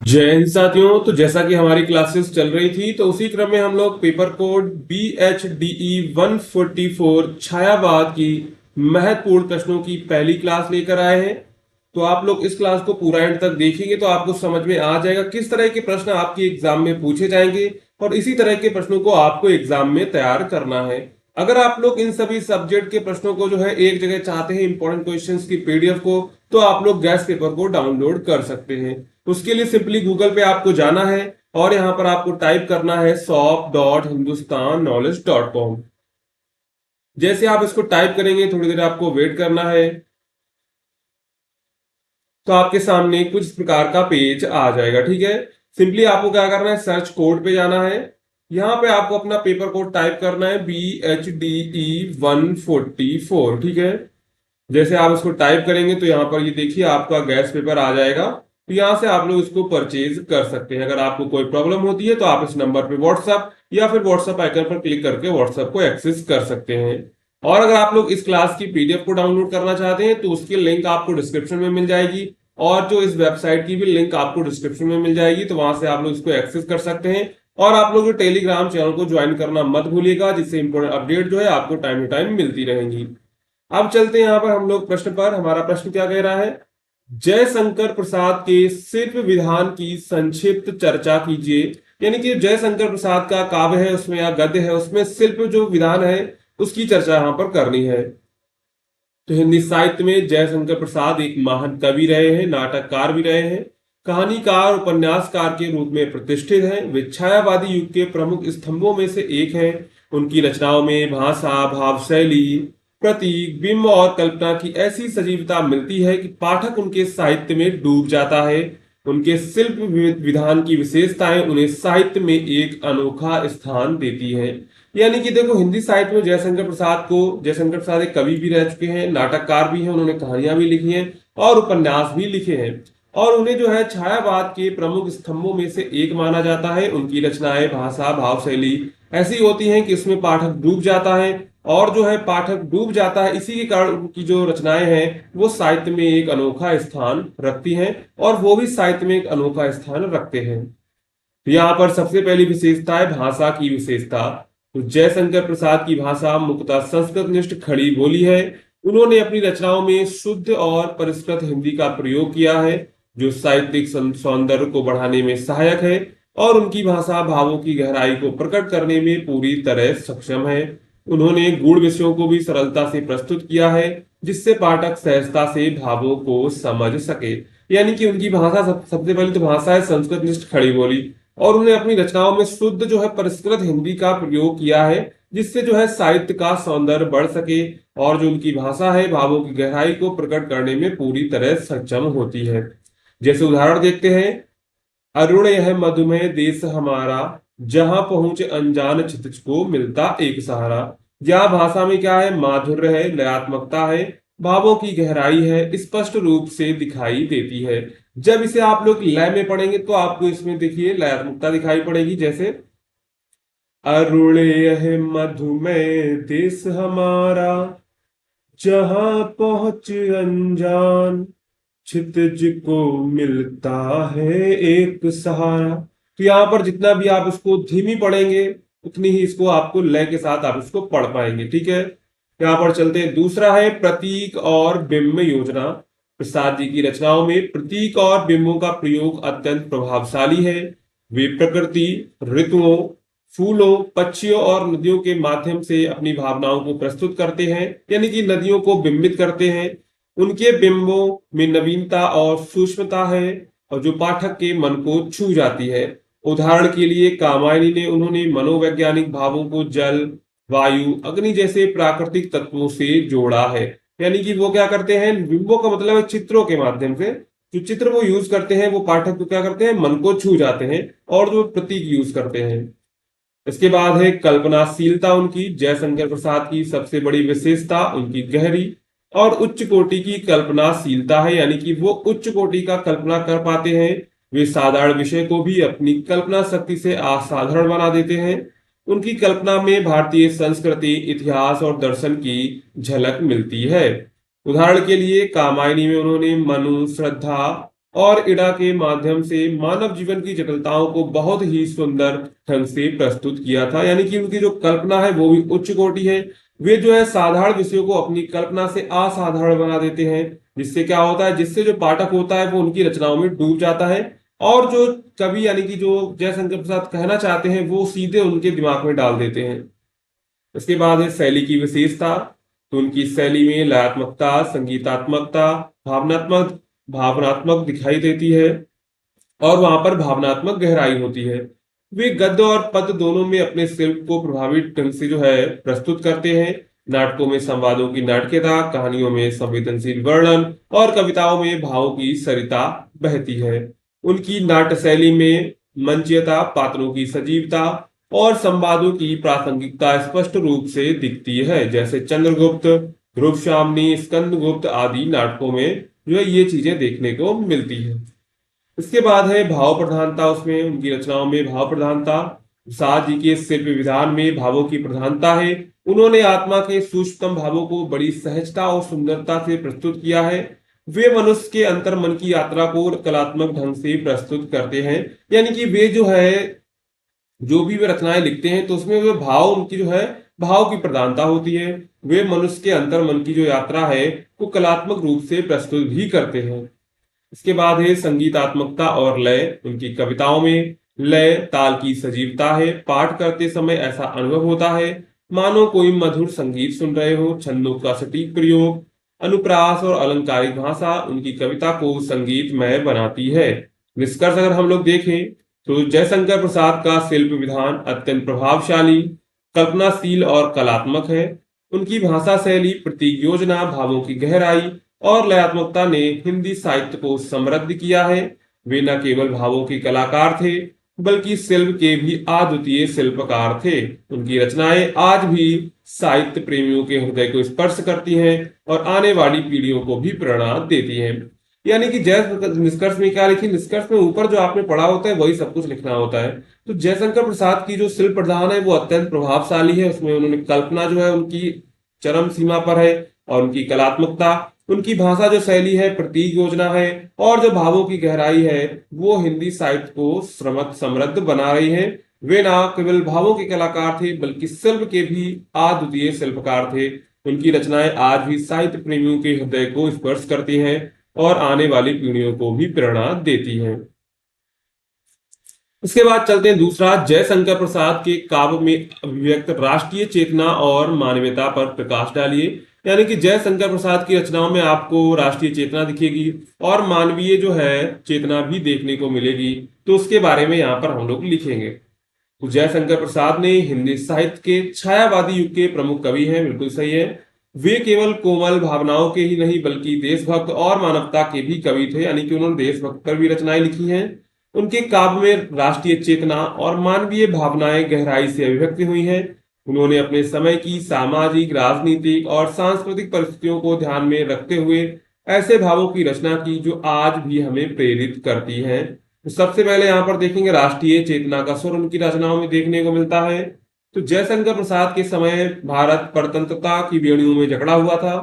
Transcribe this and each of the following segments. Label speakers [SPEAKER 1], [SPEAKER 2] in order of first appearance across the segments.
[SPEAKER 1] जय हिंद साथियों। तो जैसा कि हमारी क्लासेस चल रही थी तो उसी क्रम में हम लोग पेपर कोड BHDE 144 छायावाद की महत्वपूर्ण प्रश्नों की पहली क्लास लेकर आए हैं। तो आप लोग इस क्लास को पूरा एंड तक देखेंगे तो आपको समझ में आ जाएगा किस तरह के प्रश्न आपके एग्जाम में पूछे जाएंगे और इसी तरह के प्रश्नों को आपको एग्जाम में तैयार करना है। अगर आप लोग इन सभी सब्जेक्ट के प्रश्नों को जो है एक जगह चाहते हैं इंपॉर्टेंट क्वेश्चंस की पीडीएफ को, तो आप लोग गैस पेपर को डाउनलोड कर सकते हैं। उसके लिए सिंपली गूगल पे आपको जाना है और यहां पर आपको टाइप करना है shop.hindustannowledge.com। जैसे आप इसको टाइप करेंगे थोड़ी देर आपको वेट करना है, तो आपके सामने कुछ इस प्रकार का पेज आ जाएगा। ठीक है, सिंपली आपको क्या करना है, सर्च कोड पे जाना है। यहां पे आपको अपना पेपर कोड टाइप करना है BHDE 144। ठीक है, जैसे आप इसको टाइप करेंगे तो यहाँ पर ये देखिए आपका गैस पेपर आ जाएगा। तो यहाँ से आप लोग इसको परचेज कर सकते हैं। अगर आपको कोई प्रॉब्लम होती है तो आप इस नंबर पे व्हाट्सएप या फिर व्हाट्सएप आइकन पर क्लिक करके व्हाट्सएप को एक्सेस कर सकते हैं। और अगर आप लोग इस क्लास की पीडीएफ को डाउनलोड करना चाहते हैं तो उसकी लिंक आपको डिस्क्रिप्शन में मिल जाएगी और जो इस वेबसाइट की भी लिंक आपको डिस्क्रिप्शन में मिल जाएगी, तो वहां से आप लोग इसको एक्सेस कर सकते हैं। और आप लोग जो टेलीग्राम चैनल को ज्वाइन करना मत भूलिएगा, जिससे इंपॉर्टेंट अपडेट जो है आपको टाइम टू टाइम मिलती रहेंगी। अब चलते हैं यहाँ पर हम लोग प्रश्न पर। हमारा प्रश्न क्या कह रहा है, जयशंकर प्रसाद के शिल्प विधान की संक्षिप्त चर्चा कीजिए। यानी कि जयशंकर प्रसाद का काव्य है उसमें या गद्य है उसमें शिल्प जो विधान है उसकी चर्चा यहाँ पर करनी है। तो हिंदी साहित्य में जयशंकर प्रसाद एक महान कवि रहे हैं, नाटककार भी रहे हैं, कहानीकार उपन्यासकार के रूप में प्रतिष्ठित हैं। वे छायावादी युग के प्रमुख स्तंभों में से एक हैं। उनकी रचनाओं में भाषा, भाव शैली, प्रतीक, बिंब और कल्पना की ऐसी सजीवता मिलती है कि पाठक उनके साहित्य में डूब जाता है। उनके शिल्प विधान की विशेषताएं उन्हें साहित्य में एक अनोखा स्थान देती हैं। यानी कि देखो, हिंदी साहित्य में जयशंकर प्रसाद एक कवि भी रह चुके हैं, नाटककार भी हैं, उन्होंने कहानियां भी लिखी हैं और उपन्यास भी लिखे हैं। और उन्हें जो है छायावाद के प्रमुख स्तंभों में से एक माना जाता है। उनकी रचनाएं, भाषा, भाव शैली ऐसी होती हैं कि इसमें पाठक डूब जाता है। और जो है पाठक डूब जाता है, इसी के कारण उनकी जो रचनाएं हैं वो साहित्य में एक अनोखा स्थान रखती हैं और वो भी साहित्य में एक अनोखा स्थान रखते हैं। तो यहाँ पर सबसे पहली विशेषता है भाषा की विशेषता। तो जयशंकर प्रसाद की भाषा मुख्यतः संस्कृत निष्ठ खड़ी बोली है। उन्होंने अपनी रचनाओं में शुद्ध और परिष्कृत हिंदी का प्रयोग किया है, जो साहित्यिक सौंदर्य को बढ़ाने में सहायक है और उनकी भाषा भावों की गहराई को प्रकट करने में पूरी तरह सक्षम है। उन्होंने गूढ़ विषयों को भी सरलता से प्रस्तुत किया है, जिससे पाठक सहजता से भावों को समझ सके। यानी कि उनकी भाषा सबसे पहले तो भाषा है संस्कृत निष्ठ खड़ी बोली, और उन्होंने अपनी रचनाओं में शुद्ध जो है परिष्कृत हिंदी का प्रयोग किया है, जिससे जो है साहित्य का सौंदर्य बढ़ सके और जो उनकी भाषा है भावों की गहराई को प्रकट करने में पूरी तरह सक्षम होती है। जैसे उदाहरण देखते हैं, अरुण यह मधुमेह देश हमारा, जहां पहुंचे अनजान क्षितिज को मिलता एक सहारा। या भाषा में क्या है, माधुर्य है, लयात्मकता है, भावों की गहराई है, स्पष्ट रूप से दिखाई देती है। जब इसे आप लोग लय में पढ़ेंगे तो आपको इसमें देखिए लयात्मकता दिखाई पड़ेगी। जैसे अरुण यह मधुमेह देश हमारा, जहां पहुंच अनजान क्षितिज को मिलता है एक सहारा। तो यहाँ पर जितना भी आप इसको धीमी पढ़ेंगे उतनी ही इसको आपको लय के साथ आप इसको पढ़ पाएंगे। ठीक है, यहाँ पर चलते हैं। दूसरा है प्रतीक और बिंब योजना। प्रसाद जी की रचनाओं में प्रतीक और बिंबों का प्रयोग अत्यंत प्रभावशाली है। वे प्रकृति, ऋतुओं, फूलों, पक्षियों और नदियों के माध्यम से अपनी भावनाओं को प्रस्तुत करते हैं, यानी कि नदियों को बिंबित करते हैं। उनके बिंबों में नवीनता और सूक्ष्मता है और जो पाठक के मन को छू जाती है। उदाहरण के लिए कामायनी ने उन्होंने मनोवैज्ञानिक भावों को जल, वायु, अग्नि जैसे प्राकृतिक तत्वों से जोड़ा है। यानी कि वो क्या करते हैं, बिंबों का मतलब है चित्रों के माध्यम से जो चित्र वो यूज करते हैं वो पाठक को क्या करते हैं, मन को छू जाते हैं और जो प्रतीक यूज करते हैं। इसके बाद है कल्पनाशीलता। उनकी जयशंकर प्रसाद की सबसे बड़ी विशेषता उनकी गहरी और उच्च कोटि की कल्पनाशीलता है। यानी कि वो उच्च कोटि का कल्पना कर पाते हैं। वे साधारण विषय को भी अपनी कल्पना शक्ति से असाधारण बना देते हैं। उनकी कल्पना में भारतीय संस्कृति, इतिहास और दर्शन की झलक मिलती है। उदाहरण के लिए कामायनी में उन्होंने मनु, श्रद्धा, और इड़ा के माध्यम से मानव जीवन की जटिलताओं को बहुत ही सुंदर ढंग से प्रस्तुत किया था। यानी कि उनकी जो कल्पना है वो भी उच्च कोटि है। वे जो है साधारण विषयों को अपनी कल्पना से असाधारण बना देते हैं, जिससे क्या होता है, जिससे जो पाठक होता है वो उनकी रचनाओं में डूब जाता है, और जो कवि यानी कि जो जयशंकर प्रसाद कहना चाहते हैं वो सीधे उनके दिमाग में डाल देते हैं। इसके बाद है शैली की विशेषता। तो उनकी शैली में लयात्मकता, संगीतात्मकता, भावनात्मक भावनात्मक दिखाई देती है, और वहां पर भावनात्मक गहराई होती है। वे गद्य और पद्य दोनों में अपने शिल्प को प्रभावी ढंग से जो है प्रस्तुत करते हैं। नाटकों में संवादों की नाटकीयता, कहानियों में संवेदनशील वर्णन, और कविताओं में भावों की सरिता बहती है। उनकी नाट्य शैली में मंचीयता, पात्रों की सजीवता और संवादों की प्रासंगिकता स्पष्ट रूप से दिखती है। जैसे चंद्रगुप्त, ध्रुवशामनी, स्कंदगुप्त आदि नाटकों में जो है ये चीजें देखने को मिलती है। इसके बाद है भाव प्रधानता। उसमें उनकी रचनाओं में भाव प्रधानता। प्रसाद जी के शिल्प विधान में भावों की प्रधानता है। उन्होंने आत्मा के सूक्ष्मतम भावों को बड़ी सहजता और सुंदरता से प्रस्तुत किया है। वे मनुष्य के अंतर मन की यात्रा को कलात्मक ढंग से प्रस्तुत करते हैं। यानी कि वे जो है जो भी वे रचनाएं लिखते हैं तो उसमें वे भाव, उनकी जो है भाव की प्रधानता होती है। वे मनुष्य के अंतर मन की जो यात्रा है वो कलात्मक रूप से प्रस्तुत भी करते हैं। इसके बाद है संगीतात्मकता और लय। उनकी कविताओं में लय, ताल की सजीवता है। पाठ करते समय ऐसा अनुभव होता है मानो कोई मधुर संगीत सुन रहे हो। छंदों का सटीक प्रयोग, अनुप्रास और अलंकारिक भाषा उनकी कविता को संगीतमय बनाती है। निष्कर्ष अगर हम लोग देखें तो जयशंकर प्रसाद का शिल्प विधान अत्यंत प्रभावशाली, कल्पनाशील और कलात्मक है। उनकी भाषा शैली, प्रतीक योजना, भावों की गहराई और लयात्मकता ने हिंदी साहित्य को समृद्ध किया है। वे न केवल भावों के कलाकार थे बल्कि शिल्प के भी अद्वितीय शिल्पकार थे। उनकी रचनाएं आज भी साहित्य प्रेमियों के हृदय को स्पर्श करती हैं और आने वाली पीढ़ियों को भी प्रेरणा देती हैं। यानी कि जय निष्कर्ष में क्या लिखी, निष्कर्ष में ऊपर जो आपने पढ़ा होता है वही सब कुछ लिखना होता है। तो जयशंकर प्रसाद की जो शिल्प प्रधान है वो अत्यंत प्रभावशाली है। उसमें उन्होंने कल्पना जो है उनकी चरम सीमा पर है, और उनकी कलात्मकता, उनकी भाषा जो शैली है, प्रतीक योजना है, और जो भावों की गहराई है वो हिंदी साहित्य को समृद्ध बना रही है। वे ना केवल भावों के कलाकार थे बल्कि शिल्प के भी अद्वितीय शिल्पकार थे। उनकी रचनाएं आज भी साहित्य प्रेमियों के हृदय को स्पर्श करती हैं और आने वाली पीढ़ियों को भी प्रेरणा देती हैं। इसके बाद चलते हैं दूसरा, जयशंकर प्रसाद के काव्य में अभिव्यक्त राष्ट्रीय चेतना और मानवीयता पर प्रकाश डालिए। यानी कि जयशंकर प्रसाद की रचनाओं में आपको राष्ट्रीय चेतना दिखेगी और मानवीय जो है चेतना भी देखने को मिलेगी। तो उसके बारे में यहाँ पर हम लोग लिखेंगे। तो जयशंकर प्रसाद ने हिंदी साहित्य के छायावादी युग के प्रमुख कवि हैं, बिल्कुल सही है। वे केवल कोमल भावनाओं के ही नहीं बल्कि देशभक्त और मानवता के भी कवि थे। यानी कि उन्होंने देशभक्त पर भी रचनाएं लिखी हैं। उनके काव्य में राष्ट्रीय चेतना और मानवीय भावनाएं गहराई से अभिव्यक्त हुई हैं। उन्होंने अपने समय की सामाजिक, राजनीतिक और सांस्कृतिक परिस्थितियों को ध्यान में रखते हुए ऐसे भावों की रचना की जो आज भी हमें प्रेरित करती हैं। तो सबसे पहले यहाँ पर देखेंगे राष्ट्रीय चेतना का स्वर उनकी रचनाओं में देखने को मिलता है। तो जयशंकर प्रसाद के समय भारत परतंत्रता की बेड़ियों में जकड़ा हुआ था।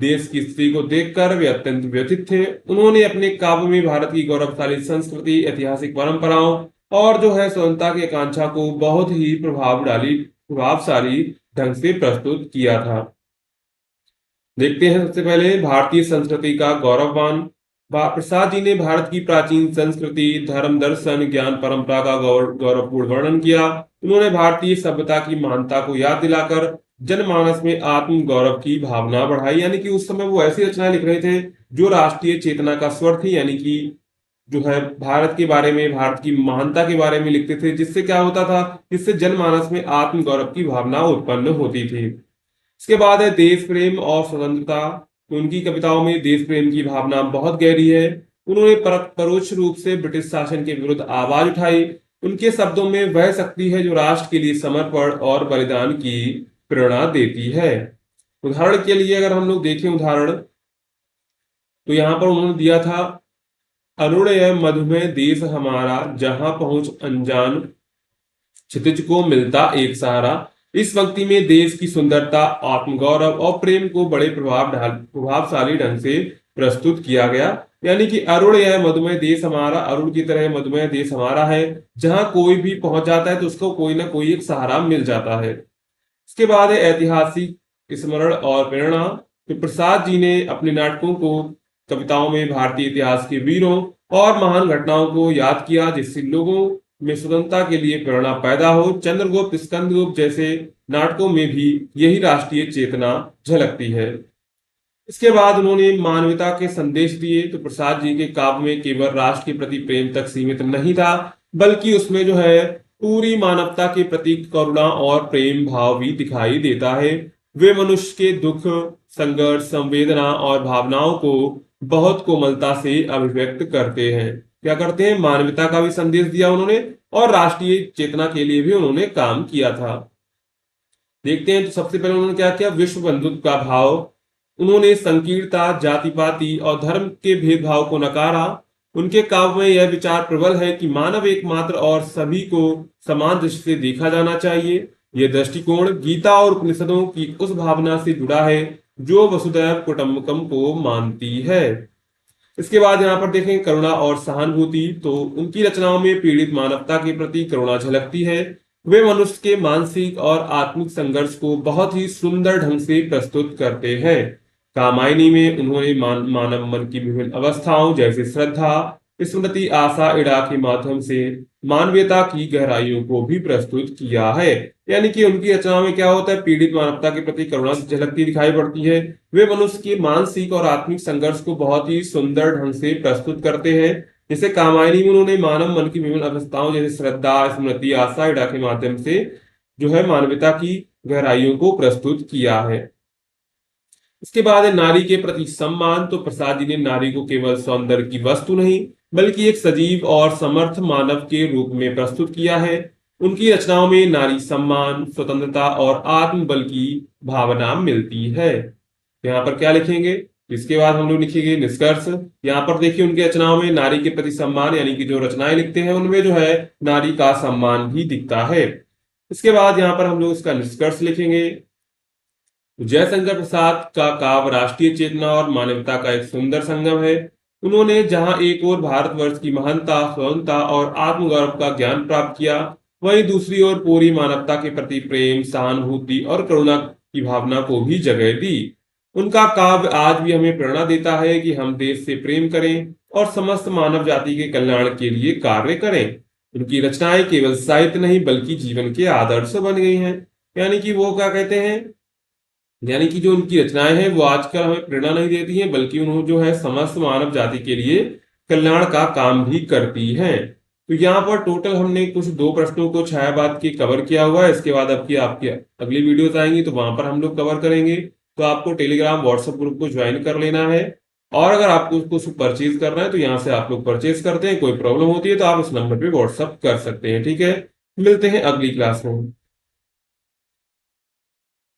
[SPEAKER 1] देश की स्थिति को देखकर वे अत्यंत व्यथित थे। उन्होंने अपने काव्य में भारत की गौरवशाली संस्कृति, ऐतिहासिक परंपराओं और जो है स्वतंत्रता की आकांक्षा को बहुत ही प्रभावशाली ढंग से प्रस्तुत किया था। देखते हैं सबसे पहले भारतीय संस्कृति का गौरववान। प्रसाद जी ने भारत की प्राचीन संस्कृति, धर्म, दर्शन, ज्ञान परंपरा का गौरवपूर्ण वर्णन किया। उन्होंने भारतीय सभ्यता की महानता को याद दिलाकर जनमानस में आत्म गौरव की भावना बढ़ाई। यानी कि उस समय वो ऐसी रचनाएं लिख रहे थे जो राष्ट्रीय चेतना का स्वर थी। यानी कि जो है भारत के बारे में, भारत की महानता के बारे में लिखते थे, जिससे क्या होता था, जिससे जनमानस में आत्म गौरव की भावना उत्पन्न होती थी। इसके बाद है देश प्रेम और स्वतंत्रता। तो उनकी कविताओं में देश प्रेम की भावना बहुत गहरी है। उन्होंने परोक्ष रूप से ब्रिटिश शासन के विरुद्ध आवाज उठाई। उनके शब्दों में वह शक्ति है जो राष्ट्र के लिए समर्पण और बलिदान की प्रेरणा देती है। उदाहरण के लिए अगर हम लोग देखें उदाहरण, तो यहां पर उन्होंने दिया था, अरुणय मधुमेह देश हमारा, जहां पहुंच अनजान क्षितिज को मिलता एक सहारा। इस पंक्ति में देश की सुंदरता, आत्मगौरव और प्रेम को बड़े प्रभावशाली ढंग से प्रस्तुत किया गया। यानी कि अरुण यह मधुमेह देश हमारा, अरुण की तरह मधुमेह देश हमारा है, जहां कोई भी पहुंच जाता है तो उसको कोई ना कोई एक सहारा मिल जाता है। इसके बाद है ऐतिहासिक स्मरण और प्रेरणा। तो प्रसाद जी ने अपने नाटकों को, कविताओं में भारतीय इतिहास के वीरों और महान घटनाओं को याद किया, जिससे लोगों में स्वतंत्रता के लिए प्रेरणा पैदा हो। चंद्रगुप्त, स्कंदगुप्त जैसे नाटकों में भी यही राष्ट्रीय चेतना झलकती है। इसके बाद उन्होंने मानवता के संदेश दिए। तो प्रसाद जी के काव्य में केवल राष्ट्र के प्रति प्रेम तक सीमित नहीं था, बल्कि उसमें जो है पूरी मानवता के प्रति करुणा और प्रेम भाव भी दिखाई देता है। वे मनुष्य के दुख, संघर्ष, संवेदना और भावनाओं को बहुत कोमलता से अभिव्यक्त करते हैं। क्या करते हैं? मानवता का भी संदेश दिया उन्होंने और राष्ट्रीय चेतना के लिए भी उन्होंने काम किया था। देखते हैं तो सबसे पहले उन्होंने क्या किया? विश्व बंधुत्व का भाव। उन्होंने संकीर्णता, जाति पाति और धर्म के भेदभाव को नकारा। उनके काव्य में यह विचार प्रबल है कि मानव एकमात्र और सभी को समान दृष्टि से देखा जाना चाहिए। यह दृष्टिकोण गीता और उपनिषदों की उस भावना से जुड़ा है जो वसुधैव कुटुंबकम को मानती है। इसके बाद यहाँ पर देखें करुणा और सहानुभूति। तो उनकी रचनाओं में पीड़ित मानवता के प्रति करुणा झलकती है। वे मनुष्य के मानसिक और आत्मिक संघर्ष को बहुत ही सुंदर ढंग से प्रस्तुत करते हैं। कामायनी में उन्होंने मानव मन की विभिन्न अवस्थाओं जैसे श्रद्धा, स्मृति, आशा, इड़ा के माध्यम से मानवीयता की गहराइयों को भी प्रस्तुत किया है। यानी कि उनकी रचनाओं में क्या होता है? पीड़ित मानवता के प्रति करुणा झलकती दिखाई पड़ती है। वे मनुष्य के मानसिक और आत्मिक संघर्ष को बहुत ही सुंदर ढंग से प्रस्तुत करते हैं। जैसे कामायनी में उन्होंने मानव मन की विभिन्न अवस्थाओं जैसे श्रद्धा, स्मृति, आशा, इड़ा के माध्यम से जो है मानवता की गहराइयों को प्रस्तुत किया है। इसके बाद है नारी के प्रति सम्मान। तो प्रसाद जी ने नारी को केवल सौंदर्य की वस्तु नहीं, बल्कि एक सजीव और समर्थ मानव के रूप में प्रस्तुत किया है। उनकी रचनाओं में नारी सम्मान, स्वतंत्रता और आत्मबल की भावना मिलती है। यहाँ पर क्या लिखेंगे? इसके बाद हम लोग लिखेंगे निष्कर्ष। यहाँ पर देखिए उनकी रचनाओं में नारी के प्रति सम्मान, यानी कि जो रचनाएं लिखते हैं उनमें जो है नारी का सम्मान भी दिखता है। इसके बाद यहाँ पर हम लोग इसका निष्कर्ष लिखेंगे। जयशंकर प्रसाद का काव्य राष्ट्रीय चेतना और मानवता का एक सुंदर संगम है। उन्होंने जहां एक ओर भारतवर्ष की महानता, स्वतंत्रता और आत्मगौरव का ज्ञान प्राप्त किया, वहीं दूसरी ओर पूरी मानवता के प्रति प्रेम, सहानुभूति और करुणा की भावना को भी जगह दी। उनका काव्य आज भी हमें प्रेरणा देता है कि हम देश से प्रेम करें और समस्त मानव जाति के कल्याण के लिए कार्य करें। उनकी रचनाएं केवल साहित्य नहीं बल्कि जीवन के आदर्श बन गई हैं। यानी कि वो क्या कहते हैं, यानी कि जो उनकी रचनाएं हैं वो आजकल हमें प्रेरणा नहीं देती हैं, बल्कि उन्होंने जो है समस्त मानव जाति के लिए कल्याण का काम भी करती हैं। तो यहाँ पर टोटल हमने कुछ 2 प्रश्नों को छायावाद के कवर किया हुआ है। इसके बाद आपकी आपकी अगली वीडियोस आएंगी तो वहां पर हम लोग कवर करेंगे। तो आपको टेलीग्राम, व्हाट्सएप ग्रुप को ज्वाइन कर लेना है। और अगर आपको कुछ परचेज करना है तो यहाँ से आप लोग परचेज करते हैं। कोई प्रॉब्लम होती है तो आप इस नंबर पे व्हाट्सएप कर सकते हैं। ठीक है, मिलते हैं अगली क्लास में।